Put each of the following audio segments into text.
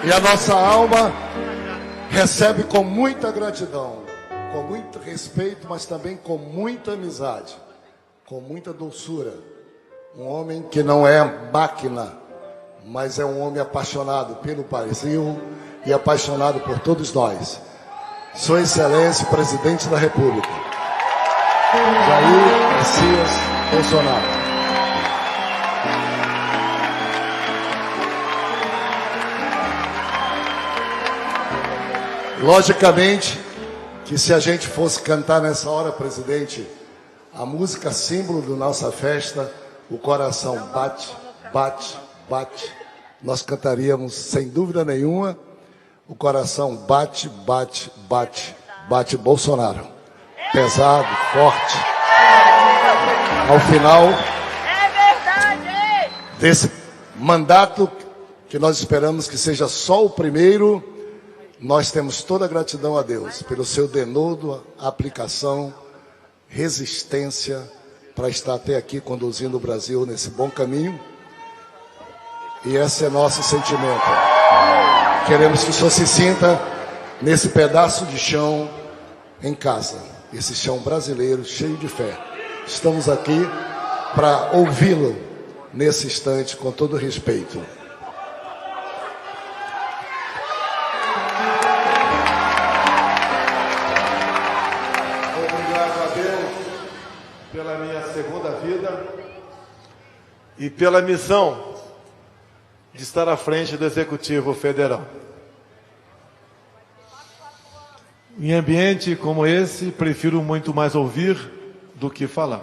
E a nossa alma recebe com muita gratidão, com muito respeito, mas também com muita amizade, com muita doçura. Um homem que não é máquina, mas é um homem apaixonado pelo Brasil e apaixonado por todos nós. Sua Excelência, Presidente da República, Jair Messias Bolsonaro. Logicamente que se a gente fosse cantar nessa hora, presidente, a música símbolo da nossa festa, o coração bate, bate, bate, nós cantaríamos sem dúvida nenhuma, o coração bate, bate, bate, bate Bolsonaro. Pesado, forte. Ao final desse mandato, que nós esperamos que seja só o primeiro, nós temos toda a gratidão a Deus pelo seu denodo, aplicação, resistência para estar até aqui conduzindo o Brasil nesse bom caminho. E esse é nosso sentimento. Queremos que o senhor se sinta nesse pedaço de chão em casa, esse chão brasileiro cheio de fé. Estamos aqui para ouvi-lo nesse instante com todo respeito. Pela minha segunda vida e pela missão de estar à frente do Executivo Federal. Em ambiente como esse, prefiro muito mais ouvir do que falar.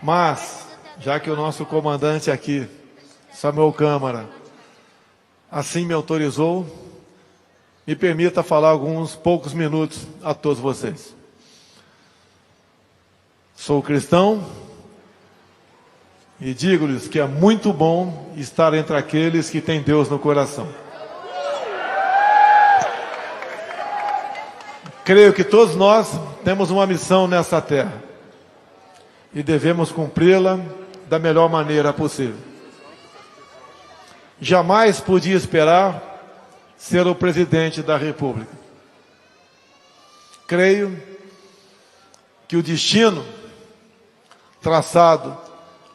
Mas, já que o nosso comandante aqui, Samuel Câmara, assim me autorizou, me permita falar alguns poucos minutos a todos vocês. Sou cristão e digo-lhes que é muito bom estar entre aqueles que têm Deus no coração. Creio que todos nós temos uma missão nessa terra e devemos cumpri-la da melhor maneira possível. Jamais podia esperar ser o presidente da República. Creio que o destino traçado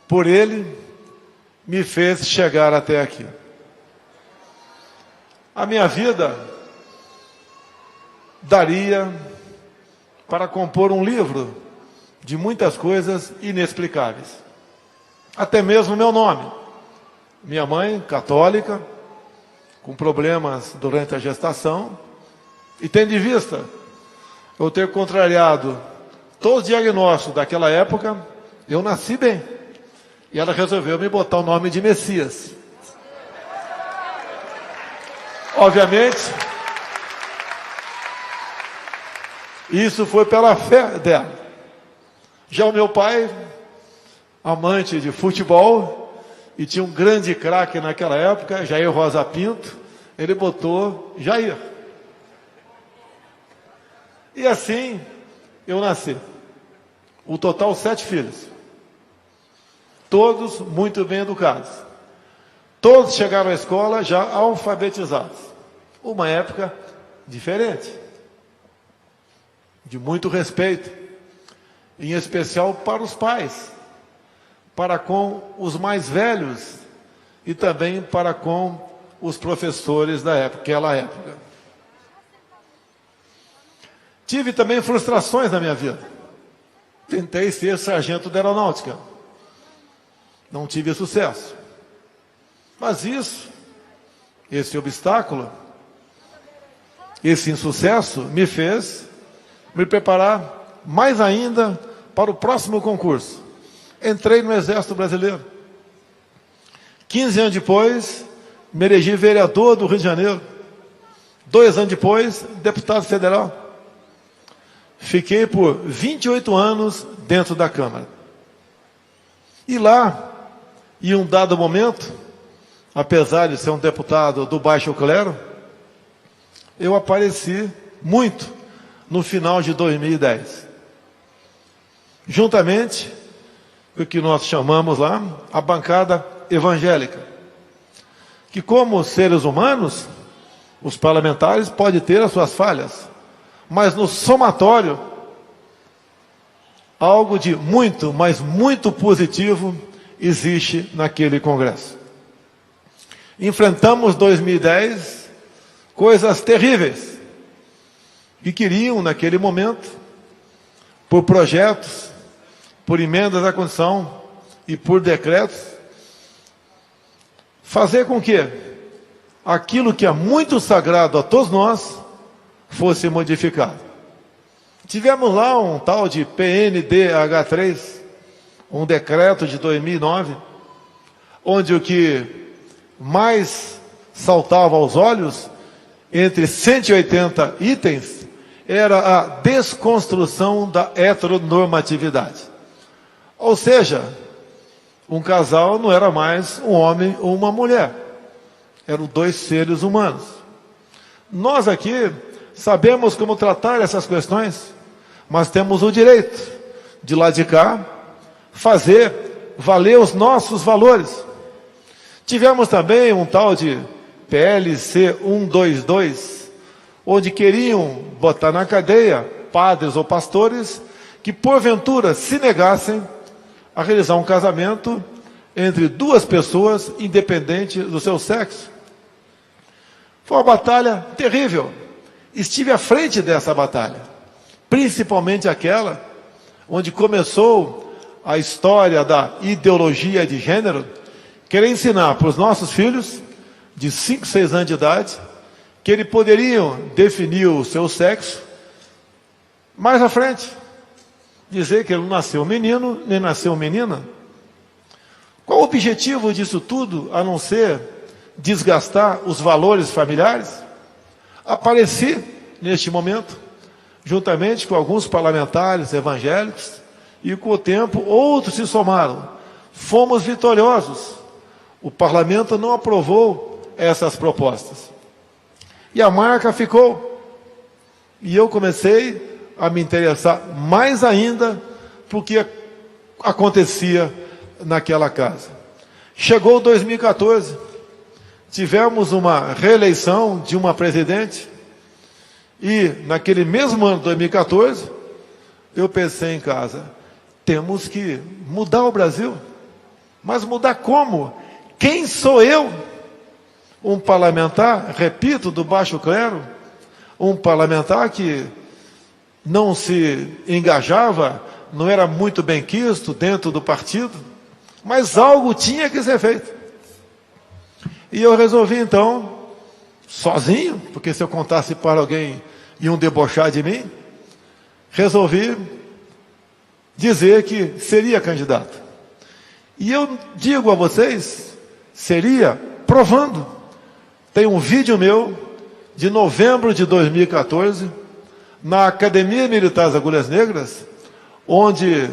por ele me fez chegar até aqui. A minha vida daria para compor um livro de muitas coisas inexplicáveis. Até mesmo meu nome. Minha mãe, católica, com problemas durante a gestação, e tendo em vista eu ter contrariado todos os diagnósticos daquela época, eu nasci bem. E ela resolveu me botar o nome de Messias. Obviamente, isso foi pela fé dela. Já o meu pai, amante de futebol, e tinha um grande craque naquela época, Jair Rosa Pinto, ele botou Jair. E assim eu nasci. O total 7 filhos. Todos muito bem educados. Todos chegaram à escola já alfabetizados. Uma época diferente. De muito respeito. Em especial para os pais. Para com os mais velhos. E também para com os professores daquela época. Tive também frustrações na minha vida. Tentei ser sargento da aeronáutica. Não tive sucesso. Mas esse obstáculo, esse insucesso, me fez me preparar mais ainda para o próximo concurso. Entrei no Exército Brasileiro. 15 anos depois, me elegi vereador do Rio de Janeiro. 2 anos depois, deputado federal. Fiquei por 28 anos dentro da Câmara. E lá, em um dado momento, apesar de ser um deputado do baixo clero, eu apareci muito no final de 2010. Juntamente com o que nós chamamos lá, a bancada evangélica, que como seres humanos, os parlamentares podem ter as suas falhas, mas no somatório, algo de muito, mas muito positivo existe naquele Congresso. Enfrentamos 2010, coisas terríveis, que queriam naquele momento, por projetos, por emendas à Constituição e por decretos, fazer com que aquilo que é muito sagrado a todos nós fosse modificado. Tivemos lá um tal de PNDH3, um decreto de 2009, onde o que mais saltava aos olhos, entre 180 itens, era a desconstrução da heteronormatividade. Ou seja, um casal não era mais um homem ou uma mulher. Eram dois seres humanos. Nós aqui sabemos como tratar essas questões, mas temos o direito de lá de cá fazer valer os nossos valores. Tivemos também um tal de PLC 122, onde queriam botar na cadeia padres ou pastores que porventura se negassem a realizar um casamento entre duas pessoas independente do seu sexo. Foi uma batalha terrível. Estive à frente dessa batalha, principalmente aquela onde começou a história da ideologia de gênero, querer ensinar para os nossos filhos de 5, 6 anos de idade que eles poderiam definir o seu sexo mais à frente, dizer que ele não nasceu menino nem nasceu menina. Qual o objetivo disso tudo, a não ser desgastar os valores familiares? Apareci neste momento, juntamente com alguns parlamentares evangélicos, e com o tempo outros se somaram. Fomos vitoriosos. O parlamento não aprovou essas propostas. E a marca ficou. E eu comecei a me interessar mais ainda por que acontecia naquela casa. Chegou 2014, tivemos uma reeleição de uma presidente, e naquele mesmo ano, 2014, eu pensei em casa, temos que mudar o Brasil. Mas mudar como? Quem sou eu? Um parlamentar, repito, do baixo clero, um parlamentar que não se engajava, não era muito benquisto dentro do partido, mas algo tinha que ser feito. E eu resolvi então, sozinho, porque se eu contasse para alguém iam debochar de mim, resolvi dizer que seria candidato. E eu digo a vocês, seria provando. Tem um vídeo meu de novembro de 2014, na Academia Militar das Agulhas Negras, onde,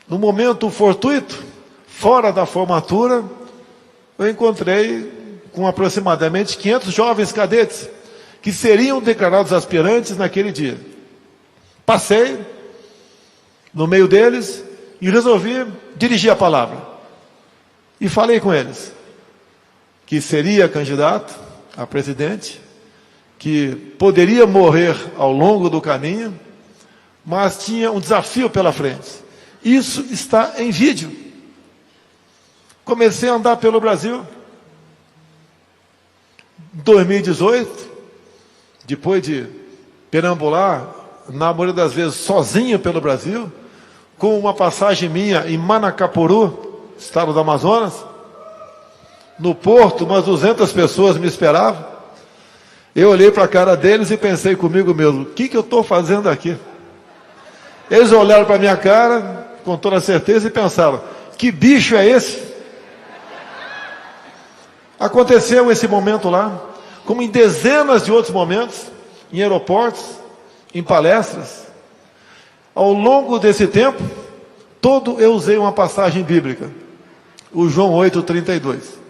no momento fortuito, fora da formatura, eu encontrei com aproximadamente 500 jovens cadetes, que seriam declarados aspirantes naquele dia. Passei no meio deles e resolvi dirigir a palavra. E falei com eles que seria candidato a presidente, que poderia morrer ao longo do caminho, mas tinha um desafio pela frente. Isso está em vídeo. Comecei a andar pelo Brasil. 2018, depois de perambular, na maioria das vezes sozinho pelo Brasil, com uma passagem minha em Manacapuru, estado do Amazonas, no porto, umas 200 pessoas me esperavam. Eu olhei para a cara deles e pensei comigo mesmo, o que eu estou fazendo aqui? Eles olharam para a minha cara, com toda certeza, e pensaram, que bicho é esse? Aconteceu esse momento lá, como em dezenas de outros momentos, em aeroportos, em palestras. Ao longo desse tempo, todo eu usei uma passagem bíblica, o João 8,32.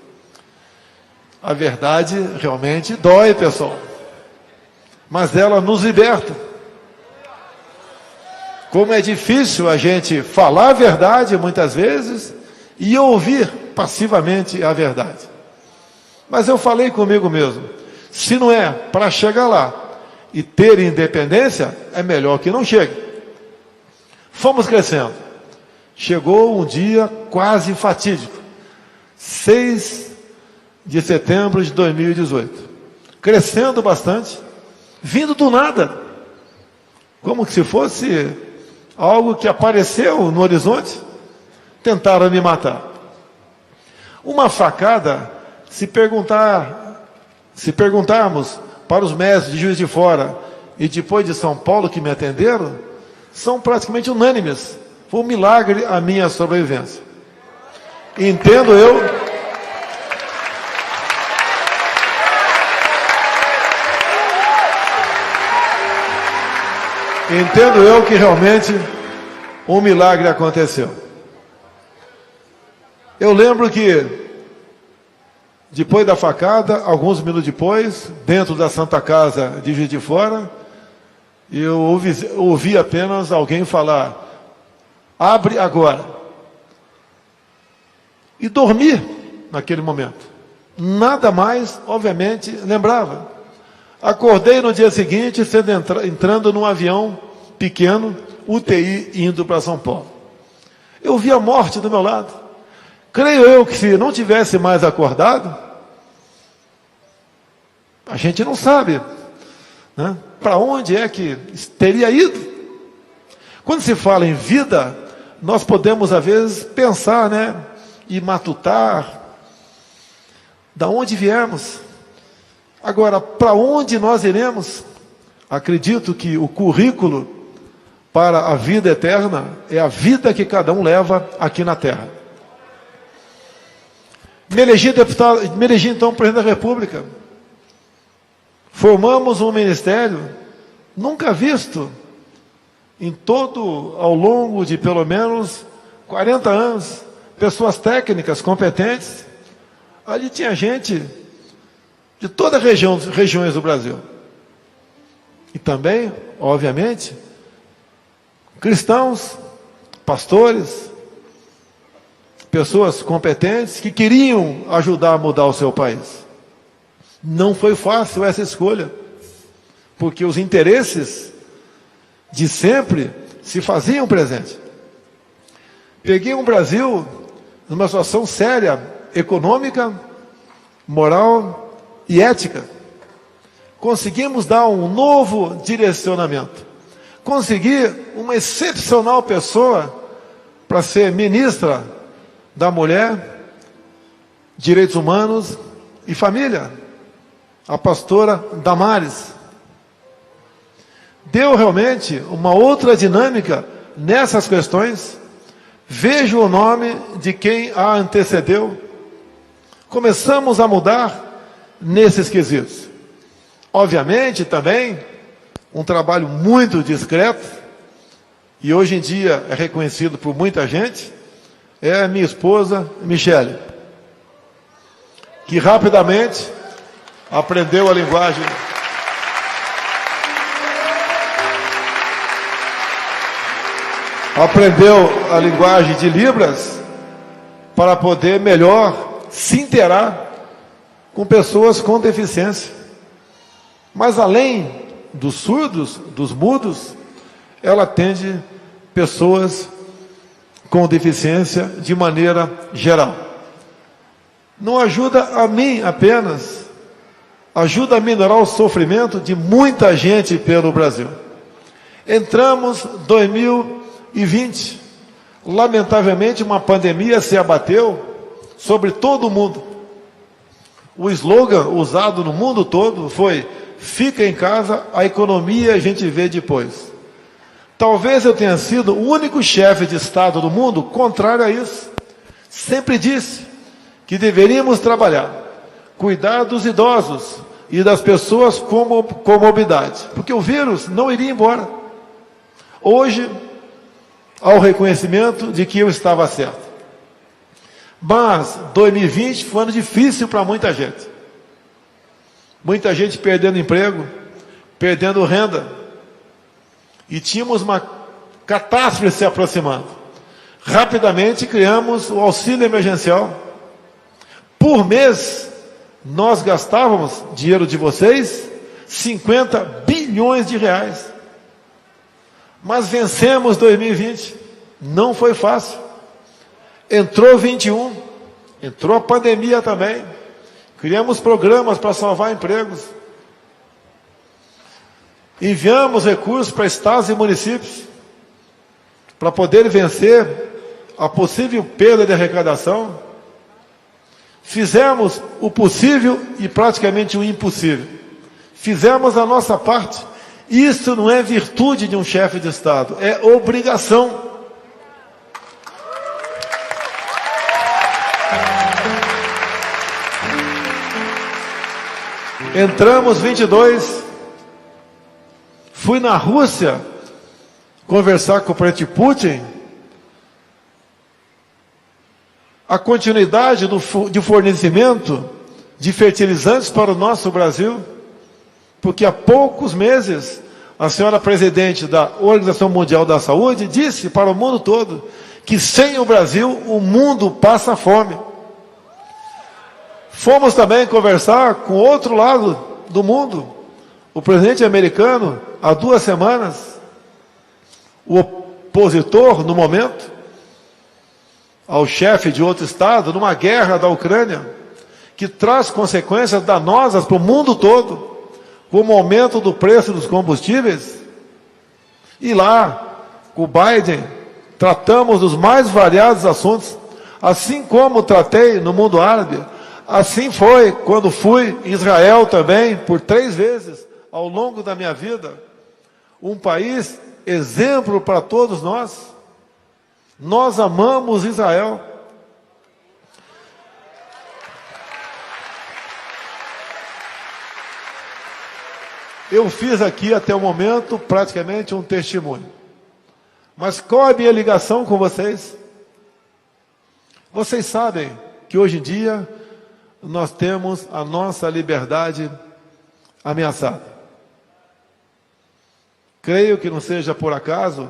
A verdade realmente dói, pessoal, mas ela nos liberta. Como é difícil a gente falar a verdade muitas vezes e ouvir passivamente a verdade. Mas eu falei comigo mesmo, se não é para chegar lá e ter independência, é melhor que não chegue. Fomos crescendo. Chegou um dia quase fatídico, 6 de setembro de 2018. Crescendo bastante, vindo do nada, como que se fosse algo que apareceu no horizonte. Tentaram me matar. Uma facada, se perguntarmos para os mestres de Juiz de Fora e depois de São Paulo que me atenderam, são praticamente unânimes. Foi um milagre a minha sobrevivência. Entendo eu que realmente um milagre aconteceu. Eu lembro que depois da facada, alguns minutos depois, dentro da Santa Casa de Juiz de Fora, eu ouvi apenas alguém falar: abre agora. E dormi naquele momento. Nada mais, obviamente, lembrava. Acordei no dia seguinte, entrando num avião pequeno, UTI, indo para São Paulo. Eu vi a morte do meu lado. Creio eu que se não tivesse mais acordado, a gente não sabe, né, para onde é que teria ido. Quando se fala em vida, nós podemos às vezes pensar, né, e matutar, da onde viemos. Agora, para onde nós iremos? Acredito que o currículo para a vida eterna é a vida que cada um leva aqui na Terra. Me elegi então presidente da República. Formamos um ministério nunca visto ao longo de pelo menos 40 anos, pessoas técnicas, competentes. Ali tinha gente de todas as regiões do Brasil. E também, obviamente, cristãos, pastores, pessoas competentes que queriam ajudar a mudar o seu país. Não foi fácil essa escolha, porque os interesses de sempre se faziam presente. Peguei um Brasil numa situação séria, econômica, moral e ética. Conseguimos dar um novo direcionamento. Consegui uma excepcional pessoa para ser ministra da Mulher, Direitos Humanos e Família, a pastora Damares. Deu realmente uma outra dinâmica nessas questões. Vejo o nome de quem a antecedeu. Começamos a mudar nesses quesitos. Obviamente também um trabalho muito discreto, e hoje em dia é reconhecido por muita gente, é a minha esposa, Michele, que rapidamente aprendeu a linguagem de Libras para poder melhor se interar com pessoas com deficiência. Mas além dos surdos, dos mudos, ela atende pessoas com deficiência de maneira geral. Não ajuda a mim apenas, ajuda a minorar o sofrimento de muita gente pelo Brasil. Entramos 2020, lamentavelmente uma pandemia se abateu sobre todo o mundo. O slogan usado no mundo todo foi: fica em casa, a economia a gente vê depois. Talvez eu tenha sido o único chefe de Estado do mundo contrário a isso. Sempre disse que deveríamos trabalhar, cuidar dos idosos e das pessoas com comorbidade, porque o vírus não iria embora. Hoje, há o reconhecimento de que eu estava certo. Mas 2020 foi um ano difícil para muita gente. Muita gente perdendo emprego, perdendo renda. E tínhamos uma catástrofe se aproximando. Rapidamente criamos o auxílio emergencial. Por mês, nós gastávamos, dinheiro de vocês, 50 bilhões de reais. Mas vencemos 2020. Não foi fácil. Entrou 21, entrou a pandemia também. Criamos programas para salvar empregos. Enviamos recursos para estados e municípios para poder vencer a possível perda de arrecadação. Fizemos o possível e praticamente o impossível. Fizemos a nossa parte. Isso não é virtude de um chefe de Estado, é obrigação. Entramos 22, fui na Rússia conversar com o presidente Putin, a continuidade de fornecimento de fertilizantes para o nosso Brasil, porque há poucos meses a senhora presidente da Organização Mundial da Saúde disse para o mundo todo que sem o Brasil o mundo passa fome. Fomos também conversar com outro lado do mundo, o presidente americano, há 2 semanas, o opositor, no momento, ao chefe de outro estado, numa guerra da Ucrânia, que traz consequências danosas para o mundo todo, como o aumento do preço dos combustíveis. E lá, com o Biden, tratamos dos mais variados assuntos, assim como tratei no mundo árabe. Assim foi quando fui em Israel também, por 3 vezes ao longo da minha vida. Um país exemplo para todos nós. Nós amamos Israel. Eu fiz aqui até o momento praticamente um testemunho. Mas qual é a minha ligação com vocês? Vocês sabem que hoje em dia nós temos a nossa liberdade ameaçada. Creio que não seja por acaso,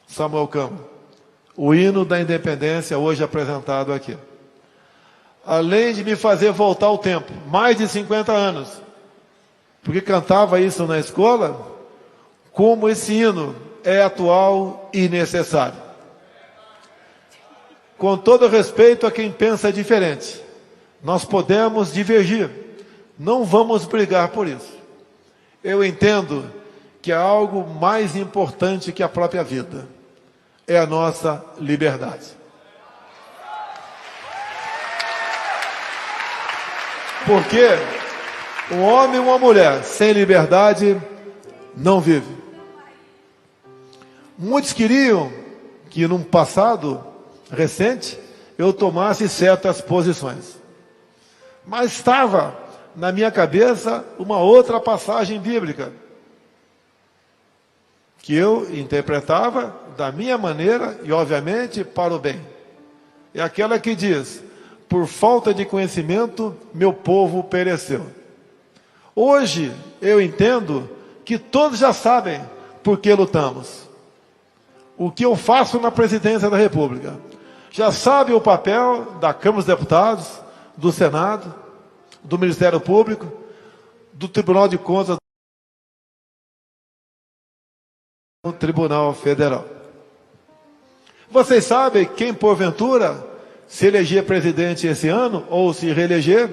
Samuel Câmara, o hino da independência hoje apresentado aqui. Além de me fazer voltar ao tempo, mais de 50 anos, porque cantava isso na escola, como esse hino é atual e necessário. Com todo respeito a quem pensa diferente, nós podemos divergir, não vamos brigar por isso. Eu entendo que é algo mais importante que a própria vida, é a nossa liberdade. Porque um homem e uma mulher sem liberdade não vive. Muitos queriam que num passado recente eu tomasse certas posições. Mas estava na minha cabeça uma outra passagem bíblica, que eu interpretava da minha maneira e, obviamente, para o bem. É aquela que diz: por falta de conhecimento, meu povo pereceu. Hoje, eu entendo que todos já sabem por que lutamos. O que eu faço na presidência da República. Já sabe o papel da Câmara dos Deputados, do Senado, do Ministério Público, do Tribunal de Contas, do Tribunal Federal. Vocês sabem quem, porventura, se eleger presidente esse ano, ou se reeleger,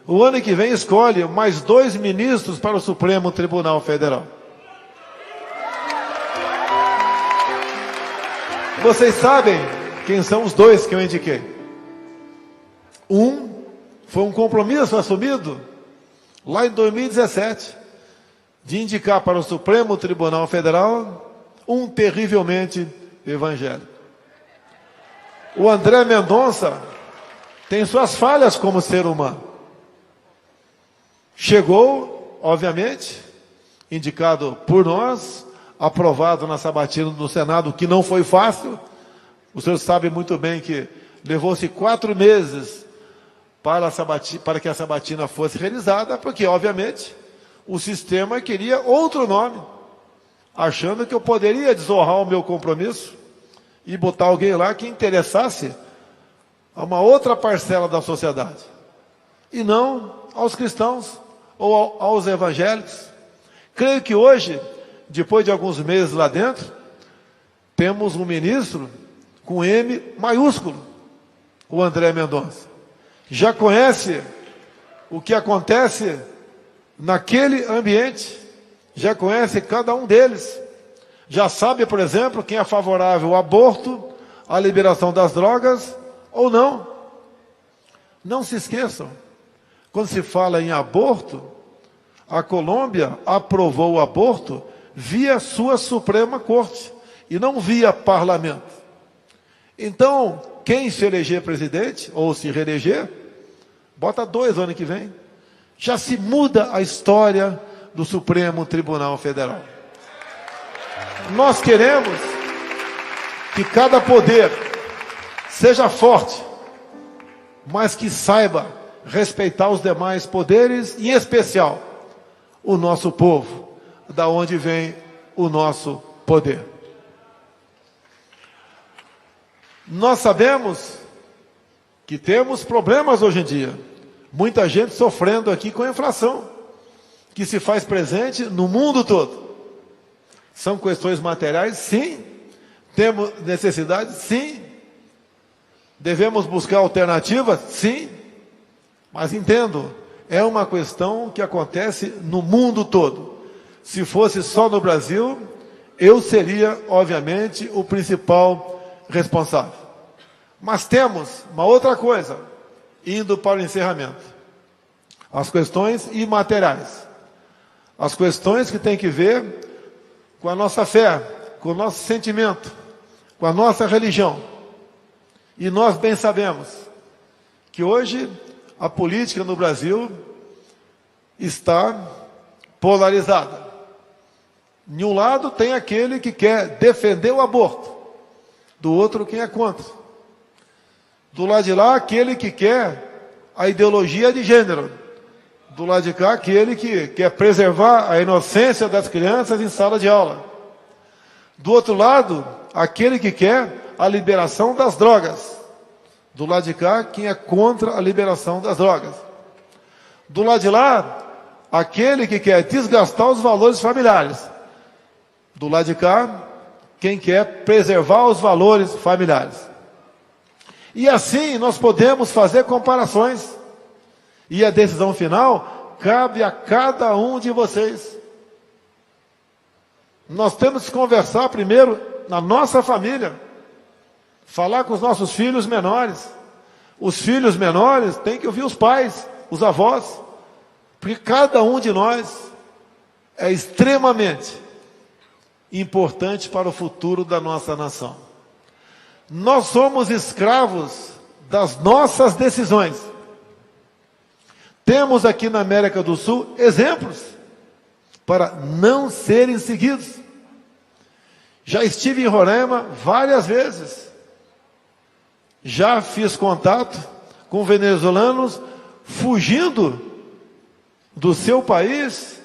o ano que vem escolhe mais 2 ministros para o Supremo Tribunal Federal. Vocês sabem quem são os 2 que eu indiquei? Um foi um compromisso assumido lá em 2017 de indicar para o Supremo Tribunal Federal um terrivelmente evangélico. O André Mendonça tem suas falhas como ser humano. Chegou, obviamente, indicado por nós, aprovado na sabatina do Senado, que não foi fácil. O senhor sabe muito bem que levou-se 4 meses para que a sabatina fosse realizada, porque, obviamente, o sistema queria outro nome, achando que eu poderia desonrar o meu compromisso e botar alguém lá que interessasse a uma outra parcela da sociedade. e não aos cristãos ou aos evangélicos. Creio que hoje, depois de alguns meses lá dentro, temos um ministro com M maiúsculo, o André Mendonça. Já conhece o que acontece naquele ambiente, já conhece cada um deles, já sabe, por exemplo, quem é favorável ao aborto, à liberação das drogas ou não. Não se esqueçam, quando se fala em aborto, a Colômbia aprovou o aborto via sua Suprema Corte e não via parlamento. Então, quem se eleger presidente ou se reeleger, bota 2 ano que vem, já se muda a história do Supremo Tribunal Federal. Nós queremos que cada poder seja forte, mas que saiba respeitar os demais poderes, em especial o nosso povo, da onde vem o nosso poder. Nós sabemos que temos problemas hoje em dia. Muita gente sofrendo aqui com a inflação, que se faz presente no mundo todo. São questões materiais? Sim. Temos necessidades? Sim. Devemos buscar alternativas? Sim. Mas entendo, é uma questão que acontece no mundo todo. Se fosse só no Brasil, eu seria, obviamente, o principal responsável. Mas temos uma outra coisa, indo para o encerramento. As questões imateriais. As questões que têm que ver com a nossa fé, com o nosso sentimento, com a nossa religião. E nós bem sabemos que hoje a política no Brasil está polarizada. De um lado tem aquele que quer defender o aborto, do outro quem é contra. Do lado de lá, aquele que quer a ideologia de gênero. Do lado de cá, aquele que quer preservar a inocência das crianças em sala de aula. Do outro lado, aquele que quer a liberação das drogas. Do lado de cá, quem é contra a liberação das drogas. Do lado de lá, aquele que quer desgastar os valores familiares. Do lado de cá, quem quer preservar os valores familiares. E assim nós podemos fazer comparações. E a decisão final cabe a cada um de vocês. Nós temos que conversar primeiro na nossa família. Falar com os nossos filhos menores. Os filhos menores têm que ouvir os pais, os avós. Porque cada um de nós é extremamente importante para o futuro da nossa nação. Nós somos escravos das nossas decisões. Temos aqui na América do Sul exemplos para não serem seguidos. Já estive em Roraima várias vezes. Já fiz contato com venezuelanos fugindo do seu país,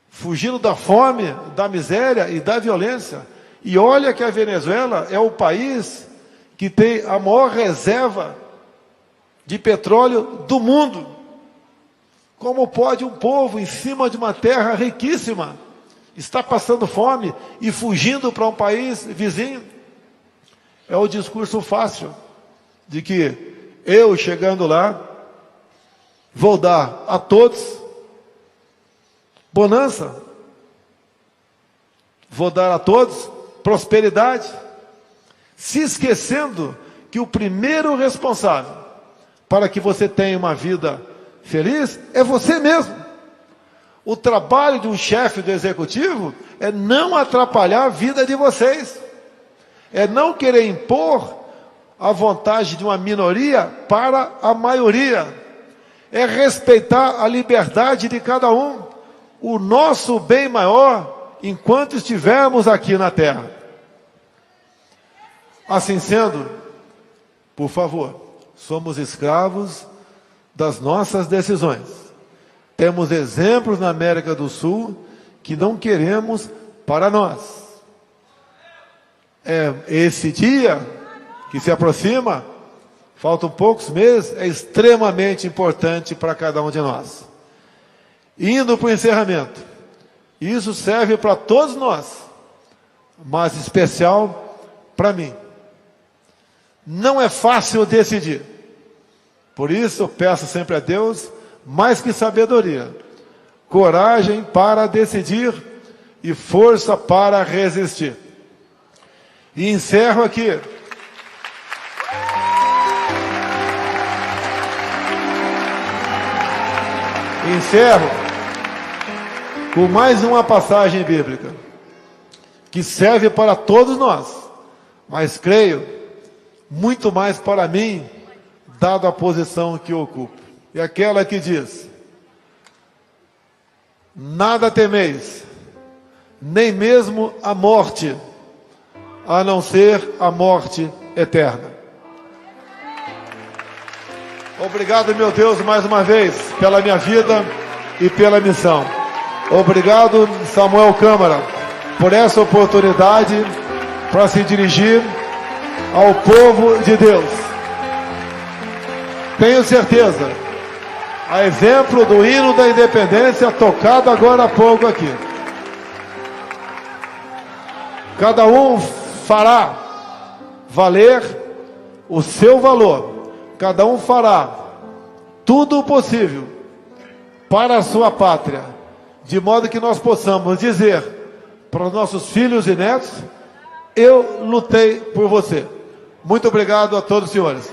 fugindo da fome, da miséria e da violência. E olha que a Venezuela é o país que tem a maior reserva de petróleo do mundo. Como pode um povo em cima de uma terra riquíssima estar passando fome e fugindo para um país vizinho? É o discurso fácil de que eu, chegando lá, vou dar a todos bonança, vou dar a todos prosperidade, se esquecendo que o primeiro responsável para que você tenha uma vida feliz é você mesmo. O trabalho de um chefe do executivo é não atrapalhar a vida de vocês, é não querer impor a vontade de uma minoria para a maioria, é respeitar a liberdade de cada um, o nosso bem maior enquanto estivermos aqui na terra. Assim sendo, por favor, somos escravos das nossas decisões. Temos exemplos na América do Sul que não queremos para nós. Esse dia que se aproxima, faltam poucos meses, é extremamente importante para cada um de nós. Indo para o encerramento, isso serve para todos nós, mas em especial para mim. Não é fácil decidir. Por isso eu peço sempre a Deus, mais que sabedoria, coragem para decidir e força para resistir. E encerro aqui. Encerro com mais uma passagem bíblica, que serve para todos nós, mas creio, muito mais para mim, dado a posição que ocupo. E aquela que diz: nada temeis, nem mesmo a morte, a não ser a morte eterna. Obrigado, meu Deus, mais uma vez, pela minha vida e pela missão. Obrigado, Samuel Câmara, por essa oportunidade para se dirigir ao povo de Deus. Tenho certeza, a exemplo do hino da independência tocado agora há pouco aqui, cada um fará valer o seu valor. Cada um fará tudo o possível para a sua pátria, de modo que nós possamos dizer para os nossos filhos e netos: eu lutei por você. Muito obrigado a todos os senhores.